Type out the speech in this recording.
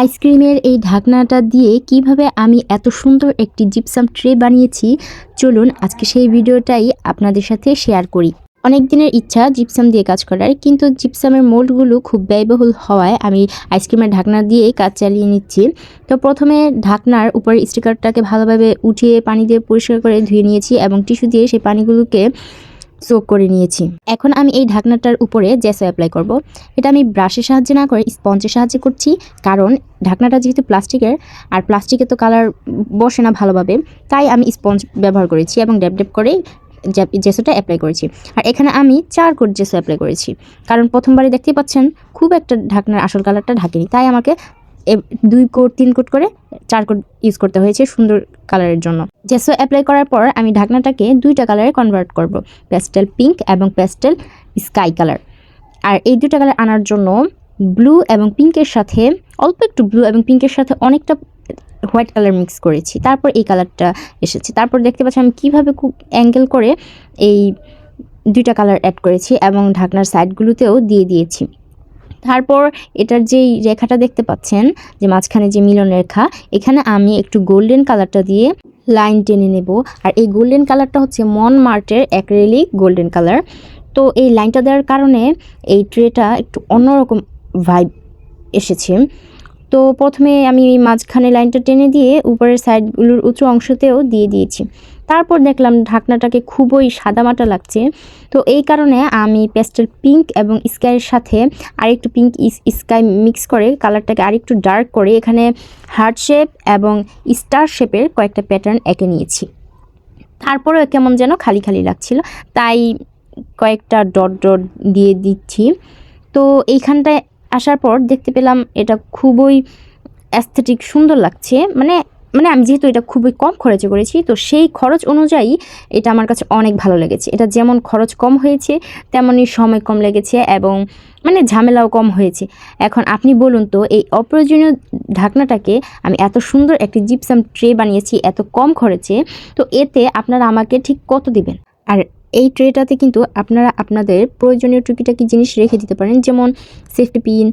আইসক্রিমের এই ঢাকনাটা দিয়ে কিভাবে আমি এত সুন্দর একটি জিপসাম ট্রে বানিয়েছি, চলুন আজকে সেই ভিডিওটাই আপনাদের সাথে শেয়ার করি। অনেক দিনের ইচ্ছা জিপসাম দিয়ে কাজ করার, কিন্তু জিপসামের মোল্ডগুলো খুব ব্যয়বহুল হওয়ায় আমি আইসক্রিমের ঢাকনা দিয়েই কাজ চালিয়ে নিচ্ছি। তো প্রথমে ঢাকনার উপরে স্টিকারটাকে ভালোভাবে উঠিয়ে পানি দিয়ে পরিষ্কার করে ধুয়ে নিয়েছি এবং টিস্যু দিয়ে সেই পানিগুলোকে সোক করে নিয়েছি। এখন আমি এই ঢাকনাটার উপরে জেসো অ্যাপ্লাই করব। এটা আমি ব্রাশের সাহায্যে না করে স্পঞ্জের সাহায্যে করছি, কারণ ঢাকনাটা যেহেতু প্লাস্টিকের, আর প্লাস্টিকে তো কালার বসে না ভালোভাবে, তাই আমি স্পঞ্জ ব্যবহার করেছি এবং ড্যাব ড্যাব করে জেসোটা অ্যাপ্লাই করেছি। আর এখানে আমি 4 কোট জেসো অ্যাপ্লাই করেছি, কারণ প্রথমবারে দেখতেই পাচ্ছেন খুব একটা ঢাকনার আসল কালারটা ঢাকেনি, তাই আমাকে 2 কোট 3 কোট করে 4 কোট ইউজ করতে হয়েছে সুন্দর কালারের জন্য। জেসো অ্যাপ্লাই করার পর আমি ঢাকনাটাকে 2টা কালারে কনভার্ট করব, প্যাস্টেল পিঙ্ক এবং প্যাস্টেল স্কাই কালার। আর এই 2টা কালার আনার জন্য ব্লু এবং পিঙ্কের সাথে অল্প একটু ব্লু এবং পিঙ্কের সাথে অনেকটা হোয়াইট কালার মিক্স করেছি, তারপর এই কালারটা এসেছে। তারপর দেখতে পাচ্ছি আমি কীভাবে খুব অ্যাঙ্গেল করে এই 2টা কালার অ্যাড করেছি এবং ঢাকনার সাইডগুলোতেও দিয়ে দিয়েছি। তারপর এটার যেই রেখাটা দেখতে পাচ্ছেন, যে মাঝখানে যে মিলন রেখা, এখানে আমি একটু গোল্ডেন কালারটা দিয়ে লাইন টেনে নেব। আর এই গোল্ডেন কালারটা হচ্ছে মনমার্টের অ্যাক্রিলিক গোল্ডেন কালার। তো এই লাইনটা দেওয়ার কারণে এই ট্রেটা একটু অন্যরকম ভাইব এসেছে। তো প্রথমে আমি মাঝখানে লাইনটা টেনে দিয়ে উপরের সাইডগুলোর উঁচু অংশতেও দিয়ে দিয়েছি। তারপর দেখলাম ঢাকনাটাকে খুবই সাদামাটা লাগছে, তো এই কারণে আমি প্যাস্টেল পিঙ্ক এবং স্কাইয়ের সাথে আরেকটু পিঙ্ক স্কাই মিক্স করে কালারটাকে আরেকটু ডার্ক করে এখানে হার্ট শেপ এবং স্টার শেপের কয়েকটা প্যাটার্ন এঁকে নিয়েছি। তারপরেও কেমন যেন খালি খালি লাগছিল, তাই কয়েকটা ডট ডট দিয়ে দিচ্ছি। তো এইখানটায় আসার পর দেখতে পেলাম এটা খুবই অ্যাস্থেটিক সুন্দর লাগছে। মানে আমি যেহেতু এটা খুবই কম খরচে করেছি, তো সেই খরচ অনুযায়ী এটা আমার কাছে অনেক ভালো লেগেছে। এটা যেমন খরচ কম হয়েছে, তেমনই সময় কম লেগেছে এবং ঝামেলাও কম হয়েছে। এখন আপনি বলুন তো, এই অপ্রয়োজনীয় ঢাকনাটাকে আমি এত সুন্দর একটি জিপসাম ট্রে বানিয়েছি এত কম খরচে, তো এতে আপনারা আমাকে ঠিক কত দিবেন? আর এই ট্রেটাতে কিন্তু আপনারা আপনাদের প্রয়োজনীয় টুকিটাকি জিনিস রেখে দিতে পারেন, যেমন সেফটি পিন,